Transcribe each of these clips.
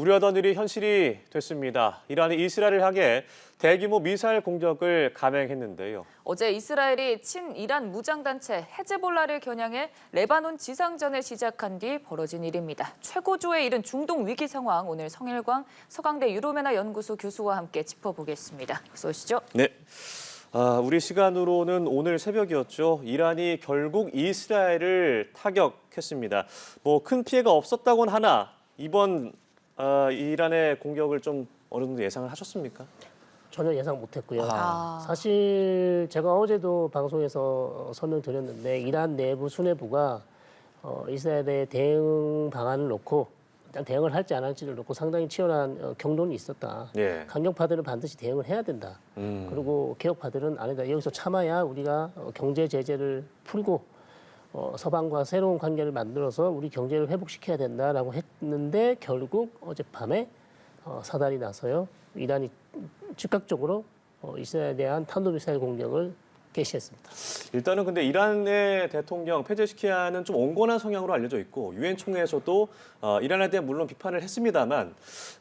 우려하던 일이 현실이 됐습니다. 이란이 이스라엘을 향해 대규모 미사일 공격을 감행했는데요. 어제 이스라엘이 친이란 무장단체 헤즈볼라를 겨냥해 레바논 지상전을 시작한 뒤 벌어진 일입니다. 최고조에 이른 중동 위기 상황, 오늘 성일광 서강대 유로메나 연구소 교수와 함께 짚어보겠습니다. 어서 오시죠. 네. 우리 시간으로는 오늘 새벽이었죠. 이란이 결국 이스라엘을 타격했습니다. 큰 피해가 없었다곤 하나 이번 이란의 공격을 좀 어느 정도 예상을 하셨습니까? 전혀 예상 못했고요. 아. 사실 제가 어제도 방송에서 설명드렸는데 이란 내부 수뇌부가 이스라엘의 대응 방안을 놓고 일단 대응을 할지 안 할지를 놓고 상당히 치열한 경론이 있었다. 예. 강경파들은 반드시 대응을 해야 된다. 그리고 개혁파들은 안 한다. 여기서 참아야 우리가 경제 제재를 풀고 서방과 새로운 관계를 만들어서 우리 경제를 회복시켜야 된다라고 했는데 결국 어젯밤에 사달이 나서요. 이란이 즉각적으로 이스라엘에 대한 탄도미사일 공격을 개시했습니다. 일단은 근데 이란의 대통령 페제시키안은 좀 온건한 성향으로 알려져 있고 유엔 총회에서도 이란에 대한 물론 비판을 했습니다만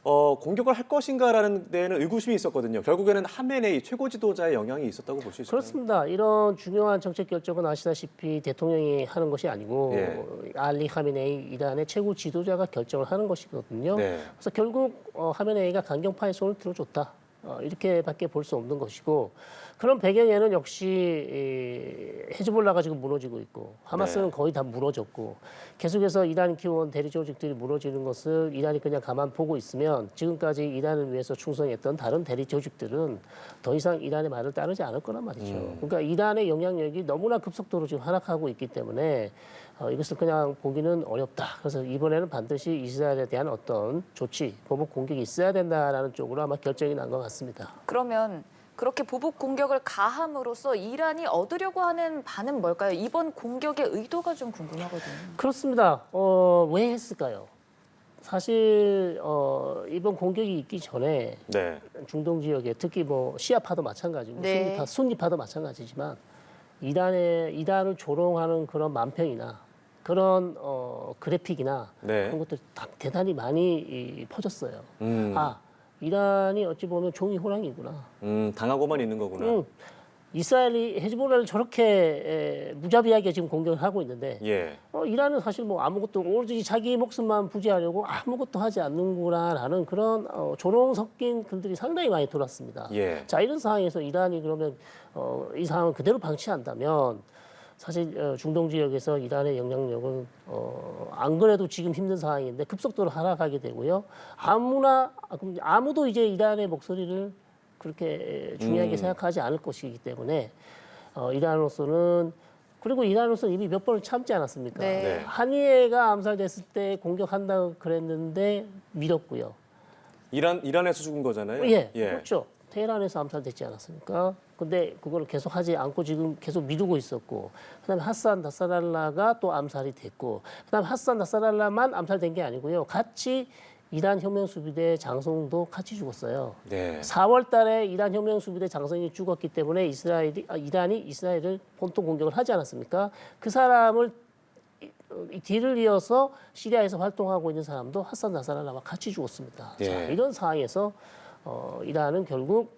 공격을 할 것인가라는 데에는 의구심이 있었거든요. 결국에는 하메네이 최고 지도자의 영향이 있었다고 볼 수 있을까요? 그렇습니다. 이런 중요한 정책 결정은 아시다시피 대통령이 하는 것이 아니고 예. 알리 하메네이 이란의 최고 지도자가 결정을 하는 것이거든요. 네. 그래서 결국 하메네이가 강경파의 손을 들어줬다. 이렇게밖에 볼 수 없는 것이고 그런 배경에는 역시 헤즈볼라가 지금 무너지고 있고 하마스는 네. 거의 다 무너졌고 계속해서 이란 기원 대리 조직들이 무너지는 것을 이란이 그냥 가만 보고 있으면 지금까지 이란을 위해서 충성했던 다른 대리 조직들은 더 이상 이란의 말을 따르지 않을 거란 말이죠. 그러니까 이란의 영향력이 너무나 급속도로 지금 하락하고 있기 때문에 이것을 그냥 보기는 어렵다. 그래서 이번에는 반드시 이스라엘에 대한 어떤 조치, 보복 공격이 있어야 된다라는 쪽으로 아마 결정이 난 것 같습니다. 그러면 그렇게 보복 공격을 가함으로써 이란이 얻으려고 하는 바는 뭘까요? 이번 공격의 의도가 좀 궁금하거든요. 그렇습니다. 왜 했을까요? 사실 이번 공격이 있기 전에 네. 중동 지역에 특히 시아파도 마찬가지고 네. 순니파도 마찬가지지만 이란을 조롱하는 그런 만평이나 그런 그래픽이나 네. 그런 것들 다 대단히 많이 퍼졌어요. 음. 이란이 어찌 보면 종이 호랑이구나. 당하고만 있는 거구나. 이스라엘이 헤즈볼라를 저렇게 무자비하게 지금 공격을 하고 있는데 예. 이란은 사실 아무것도 오로지 자기 목숨만 부지하려고 아무것도 하지 않는구나라는 그런 조롱 섞인 글들이 상당히 많이 돌았습니다. 예. 자, 이런 상황에서 이란이 그러면 이 상황을 그대로 방치한다면 사실 중동 지역에서 이란의 영향력은 안 그래도 지금 힘든 상황인데 급속도로 하락하게 되고요. 아무도 이제 이란의 목소리를 그렇게 중요하게 생각하지 않을 것이기 때문에 이란으로서는 그리고 이란으로서는 이미 몇 번을 참지 않았습니까? 네. 네. 한이에가 암살됐을 때 공격한다고 그랬는데 미뤘고요. 이란에서 죽은 거잖아요. 예, 그렇죠. 테헤란에서 암살됐지 않았습니까? 근데 그걸 계속 하지 않고 지금 계속 미루고 있었고, 그다음에 하산 나스랄라가 또 암살이 됐고, 그다음에 하산 나스랄라만 암살된 게 아니고요. 같이 이란 혁명수비대 장성도 같이 죽었어요. 네. 4월달에 이란 혁명수비대 장성이 죽었기 때문에 이란이 이스라엘을 본토 공격을 하지 않았습니까? 그 사람을 뒤를 이어서 시리아에서 활동하고 있는 사람도 하산 나스랄라와 같이 죽었습니다. 네. 자, 이런 상황에서 이란은 결국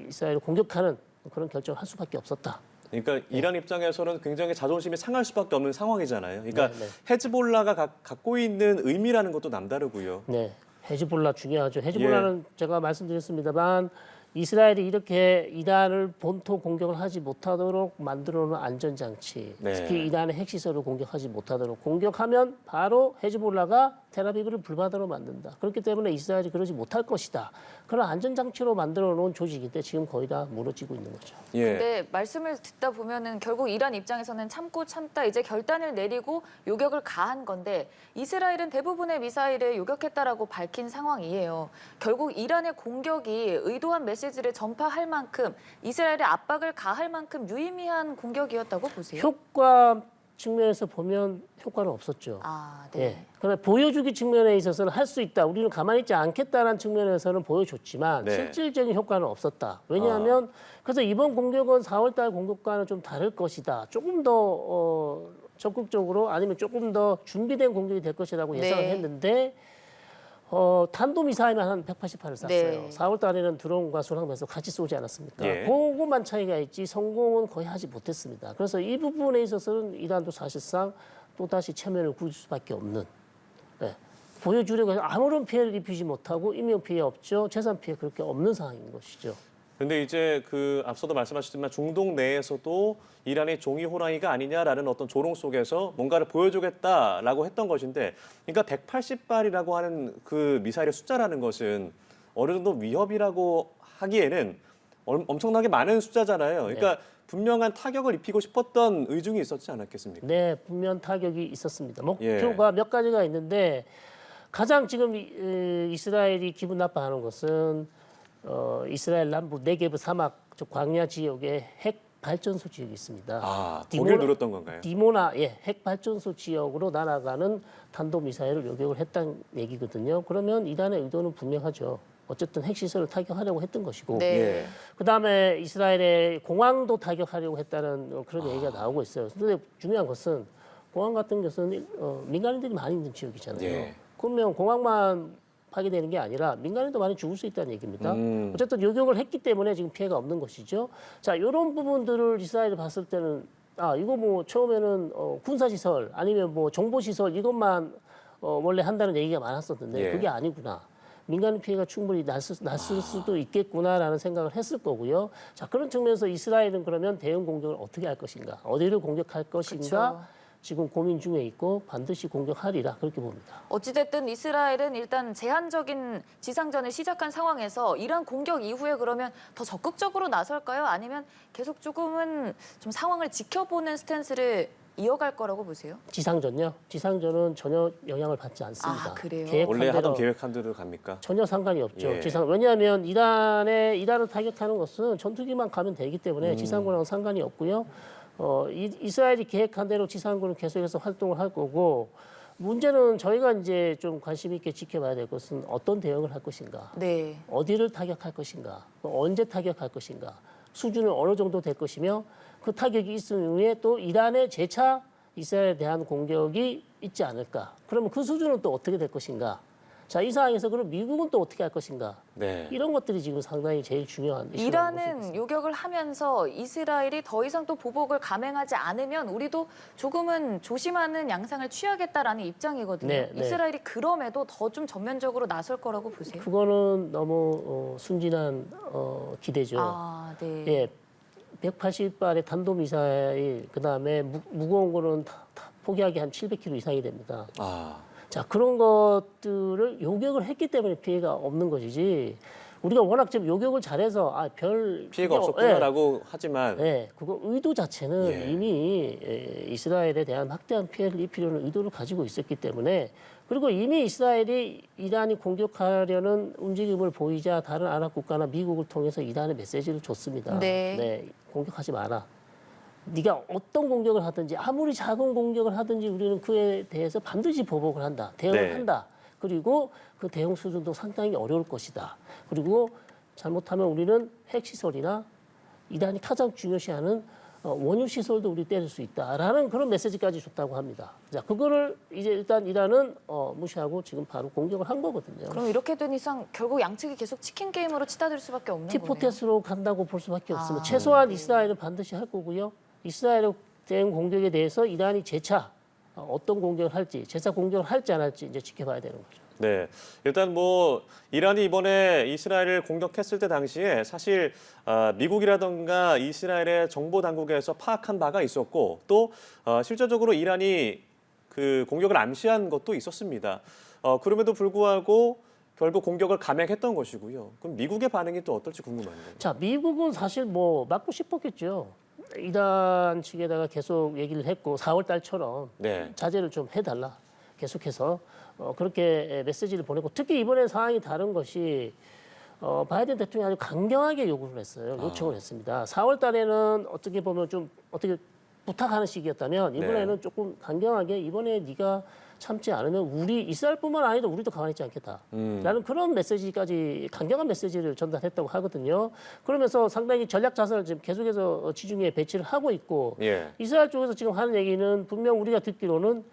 이스라엘을 공격하는 그런 결정을 할 수밖에 없었다. 그러니까 이란 입장에서는 굉장히 자존심이 상할 수밖에 없는 상황이잖아요. 그러니까 네. 헤즈볼라가 갖고 있는 의미라는 것도 남다르고요. 네, 헤즈볼라 중요하죠. 헤즈볼라는 제가 말씀드렸습니다만 이스라엘이 이렇게 이란을 본토 공격을 하지 못하도록 만들어놓은 안전장치, 네. 특히 이란의 핵시설을 공격하지 못하도록 공격하면 바로 헤즈볼라가 텔아비브를 불바다로 만든다. 그렇기 때문에 이스라엘이 그러지 못할 것이다. 그런 안전장치로 만들어놓은 조직인데 지금 거의 다 무너지고 있는 거죠. 예. 근데 말씀을 듣다 보면은 결국 이란 입장에서는 참고 참다 이제 결단을 내리고 요격을 가한 건데 이스라엘은 대부분의 미사일을 요격했다라고 밝힌 상황이에요. 결국 이란의 공격이 의도한 메시지를 전파할 만큼 이스라엘의 압박을 가할 만큼 유의미한 공격이었다고 보세요? 효과 측면에서 보면 효과는 없었죠. 아, 네. 예. 그러나 보여주기 측면에 있어서는 할 수 있다. 우리는 가만히 있지 않겠다는 측면에서는 보여줬지만 네. 실질적인 효과는 없었다. 왜냐하면 그래서 이번 공격은 4월달 공격과는 좀 다를 것이다. 조금 더 적극적으로 아니면 조금 더 준비된 공격이 될 것이라고 예상을 네. 했는데 탄도미사일만 한 188을 쐈어요. 네. 4월 달에는 드론과 순항면서 같이 쏘지 않았습니까? 예. 그것만 차이가 있지 성공은 거의 하지 못했습니다. 그래서 이 부분에 있어서는 이란도 사실상 또다시 체면을 굳을 수밖에 없는, 네. 보여주려고 해서 아무런 피해를 입히지 못하고 인명 피해 없죠. 재산 피해 그렇게 없는 상황인 것이죠. 근데 이제 그 앞서도 말씀하셨지만 중동 내에서도 이란이 종이 호랑이가 아니냐라는 어떤 조롱 속에서 뭔가를 보여주겠다라고 했던 것인데, 그러니까 180발이라고 하는 그 미사일의 숫자라는 것은 어느 정도 위협이라고 하기에는 엄청나게 많은 숫자잖아요. 그러니까 분명한 타격을 입히고 싶었던 의중이 있었지 않았겠습니까? 네, 분명 타격이 있었습니다. 목표가 몇 가지가 있는데 가장 지금 이스라엘이 기분 나빠하는 것은 이스라엘 남부 네게브 사막 쪽 광야 지역에 핵 발전소 지역이 있습니다. 아, 거기를 누렸던 건가요? 디모나 핵 발전소 지역으로 날아가는 탄도 미사일을 요격을 했다는 얘기거든요. 그러면 이란의 의도는 분명하죠. 어쨌든 핵 시설을 타격하려고 했던 것이고, 네. 예. 그다음에 이스라엘의 공항도 타격하려고 했다는 그런 얘기가 나오고 있어요. 그런데 중요한 것은 공항 같은 것은 민간인들이 많이 있는 지역이잖아요. 예. 그러면 공항만 파괴되는 게 아니라 민간인도 많이 죽을 수 있다는 얘기입니다. 어쨌든 요격을 했기 때문에 지금 피해가 없는 것이죠. 자, 이런 부분들을 이스라엘이 봤을 때는 이거 뭐 처음에는 군사시설 아니면 뭐 정보시설 이것만 원래 한다는 얘기가 많았었는데 예. 그게 아니구나. 민간 피해가 충분히 났을 수도 있겠구나라는 생각을 했을 거고요. 자, 그런 측면에서 이스라엘은 그러면 대응 공격을 어떻게 할 것인가, 어디를 공격할 것인가 그쵸. 지금 고민 중에 있고 반드시 공격하리라 그렇게 봅니다. 어찌됐든 이스라엘은 일단 제한적인 지상전을 시작한 상황에서 이란 공격 이후에 그러면 더 적극적으로 나설까요? 아니면 계속 조금은 좀 상황을 지켜보는 스탠스를 이어갈 거라고 보세요? 지상전요? 지상전은 전혀 영향을 받지 않습니다. 아, 그래요? 계획한 원래 대로 하던 계획한 대로 갑니까? 전혀 상관이 없죠. 예. 왜냐하면 이란을 타격하는 것은 전투기만 가면 되기 때문에 지상군하고 상관이 없고요. 이스라엘이 계획한 대로 지상군은 계속해서 활동을 할 거고, 문제는 저희가 이제 좀 관심 있게 지켜봐야 될 것은 어떤 대응을 할 것인가, 네. 어디를 타격할 것인가, 또 언제 타격할 것인가, 수준은 어느 정도 될 것이며 그 타격이 있은 후에 또 이란의 재차 이스라엘에 대한 공격이 있지 않을까. 그러면 그 수준은 또 어떻게 될 것인가. 자, 이 상황에서 그럼 미국은 또 어떻게 할 것인가. 네. 이런 것들이 지금 상당히 제일 중요한 이슈라고 이란은 요격을 하면서 이스라엘이 더 이상 또 보복을 감행하지 않으면 우리도 조금은 조심하는 양상을 취하겠다라는 입장이거든요. 네, 네. 이스라엘이 그럼에도 더 좀 전면적으로 나설 거라고 보세요? 그거는 너무 순진한 기대죠. 아, 네. 예, 180발의 탄도미사일, 그다음에 무거운 거는 다 포기하기 한 700kg 이상이 됩니다. 아, 자, 그런 것들을 요격을 했기 때문에 피해가 없는 것이지, 우리가 워낙 좀 요격을 잘해서 별 피해가 없었구나라고 하지만 그거 의도 자체는 예. 이미 이스라엘에 대한 막대한 피해를 입히려는 의도를 가지고 있었기 때문에, 그리고 이미 이스라엘이 이란이 공격하려는 움직임을 보이자 다른 아랍 국가나 미국을 통해서 이란에 메시지를 줬습니다. 네. 공격하지 마라. 네가 어떤 공격을 하든지 아무리 작은 공격을 하든지 우리는 그에 대해서 반드시 보복을 한다. 대응을 네. 한다. 그리고 그 대응 수준도 상당히 어려울 것이다. 그리고 잘못하면 우리는 핵시설이나 이란이 가장 중요시하는 원유시설도 우리 때릴 수 있다라는 그런 메시지까지 줬다고 합니다. 자, 그거를 이제 일단 이란은 무시하고 지금 바로 공격을 한 거거든요. 그럼 이렇게 된 이상 결국 양측이 계속 치킨 게임으로 치닫을 수밖에 없는 거네요. 티포테스로 간다고 볼 수밖에 없습니다. 아, 최소한 네. 이스라엘은 반드시 할 거고요. 이스라엘의 대응 공격에 대해서 이란이 재차 어떤 공격을 할지, 재차 공격을 할지 안 할지 이제 지켜봐야 되는 거죠. 네, 일단 뭐 이란이 이번에 이스라엘을 공격했을 때 당시에 사실 미국이라든가 이스라엘의 정보 당국에서 파악한 바가 있었고 또 실질적으로 이란이 그 공격을 암시한 것도 있었습니다. 그럼에도 불구하고 결국 공격을 감행했던 것이고요. 그럼 미국의 반응이 또 어떨지 궁금한데요. 자, 미국은 사실 뭐 막고 싶었겠죠. 이란 측에다가 계속 얘기를 했고 4월 달처럼 네, 자제를 좀 해달라. 계속해서 그렇게 메시지를 보내고, 특히 이번에 상황이 다른 것이 바이든 대통령이 아주 강경하게 요구를 했어요. 요청을 했습니다. 4월 달에는 어떻게 보면 좀 어떻게 부탁하는 시기였다면 이번에는 네. 조금 강경하게, 이번에 네가 참지 않으면 우리 이스라엘뿐만 아니라 우리도 가만히 있지 않겠다. 라는 그런 메시지까지, 강경한 메시지를 전달했다고 하거든요. 그러면서 상당히 전략 자산을 지금 계속해서 지중해에 배치를 하고 있고, 예, 이스라엘 쪽에서 지금 하는 얘기는 분명 우리가 듣기로는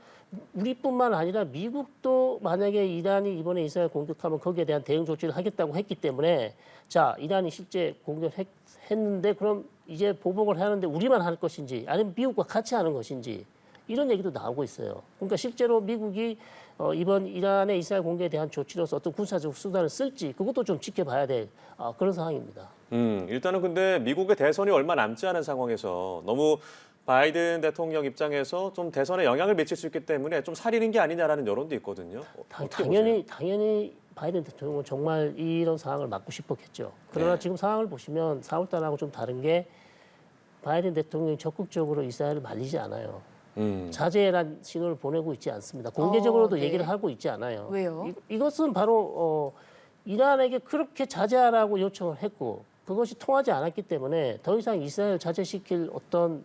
우리뿐만 아니라 미국도 만약에 이란이 이번에 이스라엘 공격하면 거기에 대한 대응 조치를 하겠다고 했기 때문에 자, 이란이 실제 공격했는데 그럼 이제 보복을 하는데 우리만 할 것인지 아니면 미국과 같이 하는 것인지 이런 얘기도 나오고 있어요. 그러니까 실제로 미국이 이번 이란의 이스라엘 공격에 대한 조치로서 어떤 군사적 수단을 쓸지 그것도 좀 지켜봐야 될 그런 상황입니다. 일단은 근데 미국의 대선이 얼마 남지 않은 상황에서 너무 바이든 대통령 입장에서 좀 대선에 영향을 미칠 수 있기 때문에 좀 살리는 게 아니냐라는 여론도 있거든요. 어떻게 보세요? 당연히 바이든 대통령은 정말 이런 상황을 막고 싶었겠죠. 그러나 네. 지금 상황을 보시면 4월 달하고 좀 다른 게 바이든 대통령이 적극적으로 이스라엘을 말리지 않아요. 자제란 신호를 보내고 있지 않습니다. 공개적으로도 네. 얘기를 하고 있지 않아요. 왜요? 이것은 바로 이란에게 그렇게 자제하라고 요청을 했고 그것이 통하지 않았기 때문에 더 이상 이스라엘을 자제시킬 어떤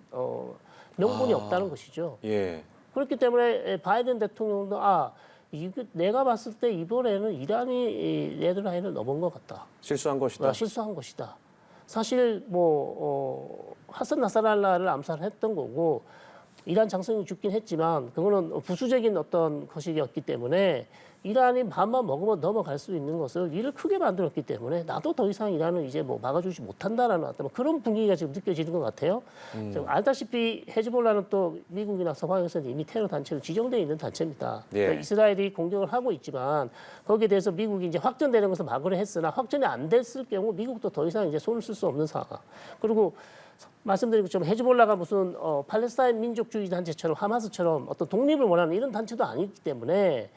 명분이 없다는 것이죠. 예. 그렇기 때문에 바이든 대통령도 이거 내가 봤을 때 이번에는 이란이 레드라인을 넘은 것 같다. 실수한 것이다. 실수한 것이다. 사실 하산 나사랄라를 암살했던 거고 이란 장성이 죽긴 했지만 그거는 부수적인 어떤 것이었기 때문에 이란이 마음만 먹으면 넘어갈 수 있는 것을 일을 크게 만들었기 때문에 나도 더 이상 이란은 이제 막아주지 못한다라는 어떤 그런 분위기가 지금 느껴지는 것 같아요. 지금 알다시피 헤즈볼라는 또 미국이나 서방에서는 이미 테러 단체로 지정되어 있는 단체입니다. 예. 그러니까 이스라엘이 공격을 하고 있지만 거기에 대해서 미국이 이제 확전되는 것을 막으려 했으나 확전이 안 됐을 경우 미국도 더 이상 이제 손을 쓸 수 없는 상황. 그리고 말씀드린 것처럼 헤즈볼라가 무슨 팔레스타인 민족주의 단체처럼 하마스처럼 어떤 독립을 원하는 이런 단체도 아니기 때문에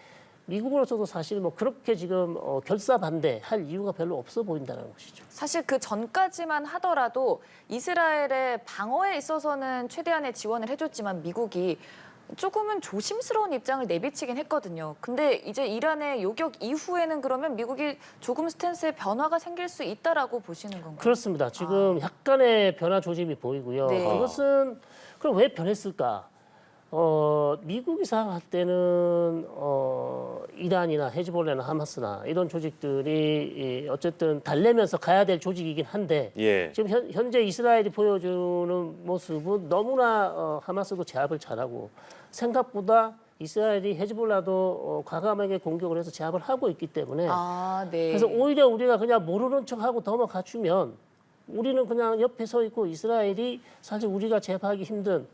미국으로서도 사실 그렇게 지금 결사반대할 이유가 별로 없어 보인다는 것이죠. 사실 그 전까지만 하더라도 이스라엘의 방어에 있어서는 최대한의 지원을 해줬지만 미국이 조금은 조심스러운 입장을 내비치긴 했거든요. 근데 이제 이란의 요격 이후에는 그러면 미국이 조금 스탠스에 변화가 생길 수 있다라고 보시는 건가요? 그렇습니다. 지금 약간의 변화 조짐이 보이고요. 네. 이것은 그럼 왜 변했을까? 미국이 생각할 때는 이란이나 헤즈볼라나 하마스나 이런 조직들이 어쨌든 달래면서 가야 될 조직이긴 한데 예. 지금 현재 이스라엘이 보여주는 모습은 너무나 하마스도 제압을 잘하고 생각보다 이스라엘이 헤즈볼라도 과감하게 공격을 해서 제압을 하고 있기 때문에 네. 그래서 오히려 우리가 그냥 모르는 척하고 넘어가주면 우리는 그냥 옆에 서 있고 이스라엘이 사실 우리가 제압하기 힘든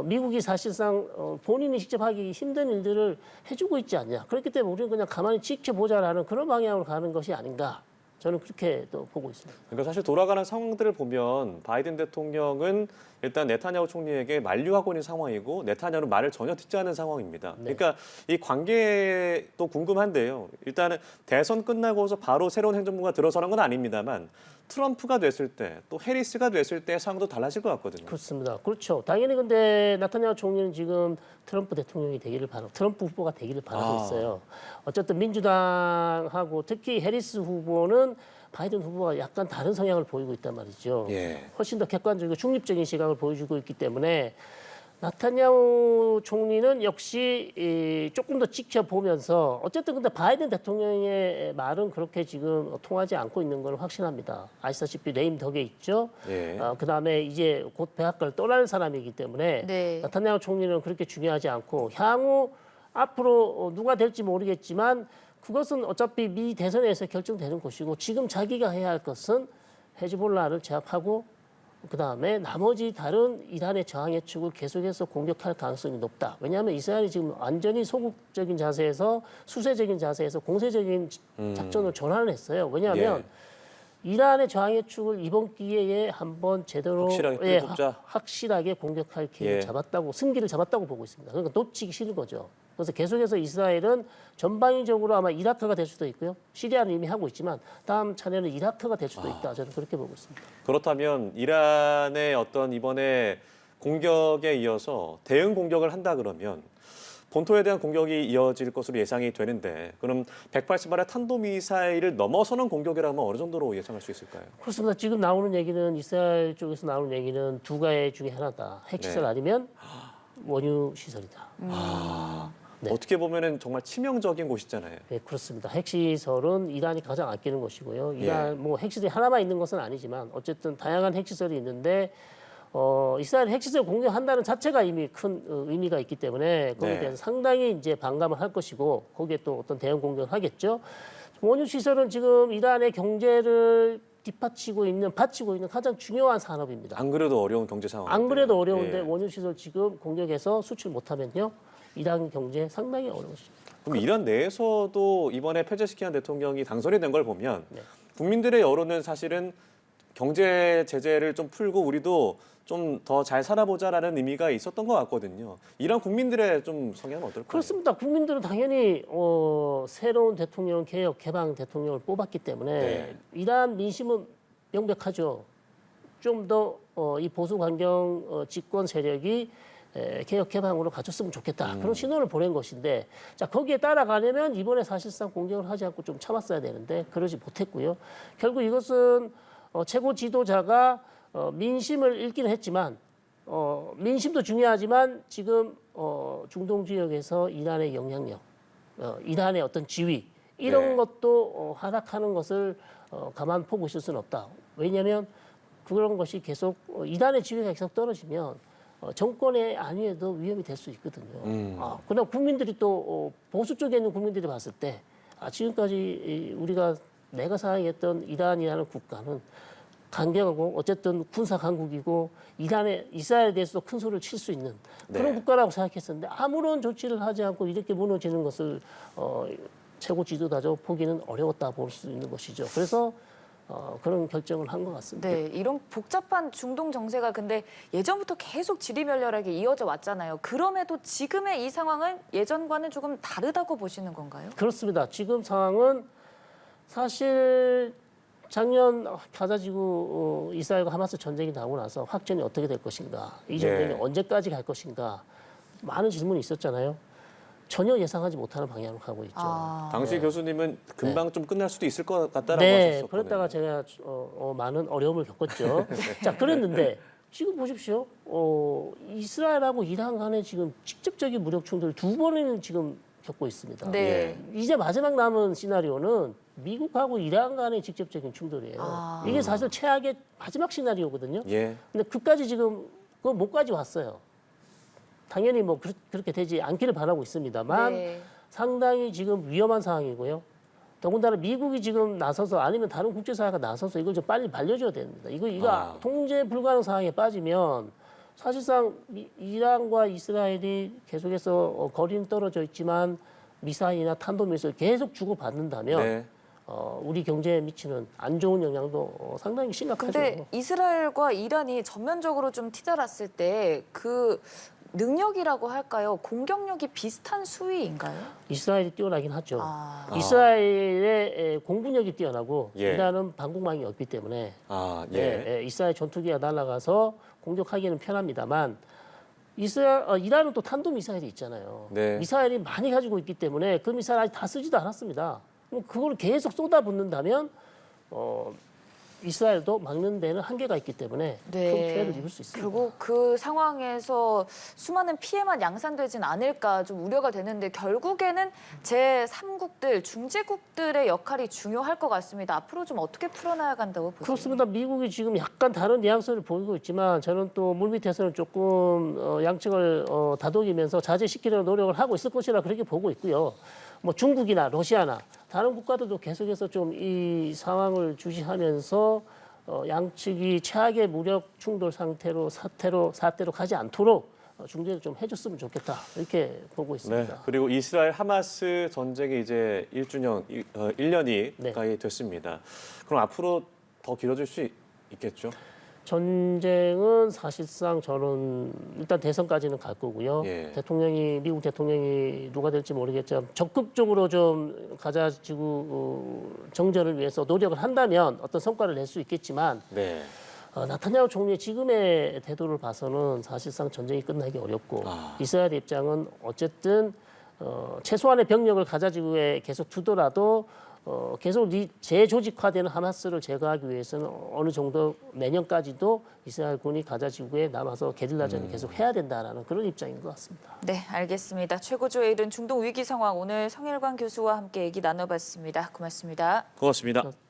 미국이 사실상 본인이 직접 하기 힘든 일들을 해주고 있지 않냐. 그렇기 때문에 우리는 그냥 가만히 지켜보자라는 그런 방향으로 가는 것이 아닌가. 저는 그렇게 또 보고 있습니다. 그러니까 사실 돌아가는 상황들을 보면 바이든 대통령은 일단 네타냐후 총리에게 만류하고 있는 상황이고 네타냐후는 말을 전혀 듣지 않는 상황입니다. 네. 그러니까 이 관계도 궁금한데요. 일단은 대선 끝나고서 바로 새로운 행정부가 들어서는 건 아닙니다만 트럼프가 됐을 때 또 해리스가 됐을 때 상황도 달라질 것 같거든요. 그렇습니다. 그렇죠. 당연히 근데 나타냐후 총리는 지금 트럼프 대통령이 되기를 바라고 트럼프 후보가 되기를 바라고 있어요. 어쨌든 민주당하고 특히 해리스 후보는 바이든 후보가 약간 다른 성향을 보이고 있단 말이죠. 예. 훨씬 더 객관적이고 중립적인 시각을 보여주고 있기 때문에 나타냐후 총리는 역시 조금 더 지켜보면서 어쨌든 근데 바이든 대통령의 말은 그렇게 지금 통하지 않고 있는 건 확신합니다. 아시다시피 레임 덕에 있죠. 예. 그다음에 이제 곧 백악관을 떠날 사람이기 때문에 네. 나타냐후 총리는 그렇게 중요하지 않고 향후 앞으로 누가 될지 모르겠지만 그것은 어차피 미 대선에서 결정되는 것이고 지금 자기가 해야 할 것은 헤즈볼라를 제압하고 그다음에 나머지 다른 이란의 저항의 축을 계속해서 공격할 가능성이 높다. 왜냐하면 이스라엘이 지금 완전히 소극적인 자세에서 수세적인 자세에서 공세적인 작전을 전환을 했어요. 왜냐하면 이란의 저항의 축을 이번 기회에 한번 제대로 확실하게 뽑자. 확실하게 공격할 기회를 예. 잡았다고 승기를 잡았다고 보고 있습니다. 그러니까 놓치기 싫은 거죠. 그래서 계속해서 이스라엘은 전방위적으로 아마 이라크가 될 수도 있고요. 시리아는 이미 하고 있지만 다음 차례는 이라크가 될 수도 있다. 저는 그렇게 보고 있습니다. 그렇다면 이란의 어떤 이번에 공격에 이어서 대응 공격을 한다 그러면 본토에 대한 공격이 이어질 것으로 예상이 되는데 그럼 180발의 탄도미사일을 넘어서는 공격이라면 어느 정도로 예상할 수 있을까요? 그렇습니다. 지금 나오는 얘기는 이스라엘 쪽에서 나오는 얘기는 두 가지 중에 하나다. 핵시설 네. 아니면 원유 시설이다. 네. 어떻게 보면은 정말 치명적인 곳이잖아요. 네, 그렇습니다. 핵시설은 이란이 가장 아끼는 것이고요. 이란 핵시설이 하나만 있는 것은 아니지만 어쨌든 다양한 핵시설이 있는데 이스라엘 핵시설 공격한다는 자체가 이미 큰 의미가 있기 때문에 거기에 네. 대해서 상당히 이제 반감을 할 것이고 거기에 또 어떤 대응 공격을 하겠죠. 원유 시설은 지금 이란의 경제를 바치고 있는 가장 중요한 산업입니다. 안 그래도 어려운 경제 상황. 안 그래도 어려운데 예. 원유 시설 지금 공격해서 수출 못하면요, 이란 경제 상당히 어려워집니다. 그럼 이란 내에서도 이번에 페제시키안 대통령이 당선이 된 걸 보면 네. 국민들의 여론은 사실은 경제 제재를 좀 풀고 우리도 좀 더 잘 살아보자라는 의미가 있었던 것 같거든요. 이란 국민들의 좀 성향은 어떨까요? 그렇습니다. 국민들은 당연히 새로운 대통령, 개혁, 개방 대통령을 뽑았기 때문에 네. 이란 민심은 명백하죠. 좀 더 이 보수 강경 집권 세력이 개혁 개방으로 가졌으면 좋겠다. 그런 신호를 보낸 것인데, 자 거기에 따라가려면 이번에 사실상 공격을 하지 않고 좀 참았어야 되는데 그러지 못했고요. 결국 이것은 최고 지도자가 민심을 읽기는 했지만 민심도 중요하지만 지금 중동 지역에서 이란의 영향력, 이란의 어떤 지위 이런 네. 것도 하락하는 것을 가만 보고 있을 수는 없다. 왜냐하면 그런 것이 계속 이란의 지위가 계속 떨어지면 정권의 안위에도 위험이 될 수 있거든요. 그다음 국민들이 또 보수 쪽에 있는 국민들이 봤을 때 지금까지 우리가 내가 사랑했던 이란이라는 국가는 강경하고 어쨌든 군사 강국이고 이스라엘에 대해서도 큰 소리를 칠 수 있는 그런 네. 국가라고 생각했었는데 아무런 조치를 하지 않고 이렇게 무너지는 것을 최고 지도자죠 보기는 어려웠다 볼 수 있는 것이죠. 그래서 그런 결정을 한 것 같습니다. 네, 이런 복잡한 중동 정세가 근데 예전부터 계속 지리멸렬하게 이어져 왔잖아요. 그럼에도 지금의 이 상황은 예전과는 조금 다르다고 보시는 건가요? 그렇습니다. 지금 상황은 사실 작년 가자지구 이스라엘과 하마스 전쟁이 나고 나서 확전이 어떻게 될 것인가, 이 전쟁이 네. 언제까지 갈 것인가 많은 질문이 있었잖아요. 전혀 예상하지 못하는 방향으로 가고 있죠. 당시 교수님은 금방 좀 끝날 수도 있을 것 같다라고 네, 하셨었거든요. 그랬다가 제가 많은 어려움을 겪었죠. 자, 그랬는데 지금 보십시오. 이스라엘하고 이란 간에 지금 직접적인 무력 충돌을 두 번을 지금 겪고 있습니다. 네. 이제 마지막 남은 시나리오는 미국하고 이란 간의 직접적인 충돌이에요. 이게 사실 최악의 마지막 시나리오거든요. 예. 근데 그까지 지금 그거 못까지 왔어요. 당연히 뭐 그렇게 되지 않기를 바라고 있습니다만 네. 상당히 지금 위험한 상황이고요. 더군다나 미국이 지금 나서서 아니면 다른 국제사회가 나서서 이걸 좀 빨리 말려줘야 됩니다. 이거 통제 불가능 상황에 빠지면 사실상 이란과 이스라엘이 계속해서 거리는 떨어져 있지만 미사일이나 탄도미사일 계속 주고받는다면 네. 우리 경제에 미치는 안 좋은 영향도 상당히 심각하죠. 근데 이스라엘과 이란이 전면적으로 좀 티달았을 때 그 능력이라고 할까요? 공격력이 비슷한 수위인가요? 이스라엘이 뛰어나긴 하죠. 아. 이스라엘의 공군력이 뛰어나고 예. 이란은 방공망이 없기 때문에 예. 이스라엘 전투기가 날아가서 공격하기는 편합니다만 이란은 또 탄도미사일이 있잖아요. 네. 미사일이 많이 가지고 있기 때문에 그 미사일 아직 다 쓰지도 않았습니다. 그럼 그걸 계속 쏟아붓는다면 이스라엘도 막는 데는 한계가 있기 때문에 큰 피해를 입을 수 있습니다. 그리고 그 상황에서 수많은 피해만 양산되진 않을까 좀 우려가 되는데 결국에는 제3국들, 중재국들의 역할이 중요할 것 같습니다. 앞으로 좀 어떻게 풀어나간다고 보세요? 그렇습니다. 미국이 지금 약간 다른 뉘앙스를 보이고 있지만 저는 또 물밑에서는 조금 양측을 다독이면서 자제시키려는 노력을 하고 있을 것이라 그렇게 보고 있고요. 뭐 중국이나 러시아나 다른 국가들도 계속해서 좀 이 상황을 주시하면서 양측이 최악의 무력 충돌 상태로 사태로 가지 않도록 중재를 좀 해줬으면 좋겠다 이렇게 보고 네. 있습니다. 그리고 이스라엘 하마스 전쟁이 이제 1년이 네. 가까이 됐습니다. 그럼 앞으로 더 길어질 수 있겠죠? 전쟁은 사실상 저는 일단 대선까지는 갈 거고요. 예. 미국 대통령이 누가 될지 모르겠지만 적극적으로 좀 가자지구 정전을 위해서 노력을 한다면 어떤 성과를 낼 수 있겠지만 네. 나타냐후 총리의 지금의 태도를 봐서는 사실상 전쟁이 끝나기 어렵고 이스라엘 입장은 어쨌든 최소한의 병력을 가자지구에 계속 두더라도 계속 재조직화되는 하마스를 제거하기 위해서는 어느 정도 내년까지도 이스라엘 군이 가자지구에 남아서 게릴라전을 계속 해야 된다라는 그런 입장인 것 같습니다. 네, 알겠습니다. 최고조에 이른 중동 위기 상황 오늘 성일관 교수와 함께 얘기 나눠봤습니다. 고맙습니다. 고맙습니다.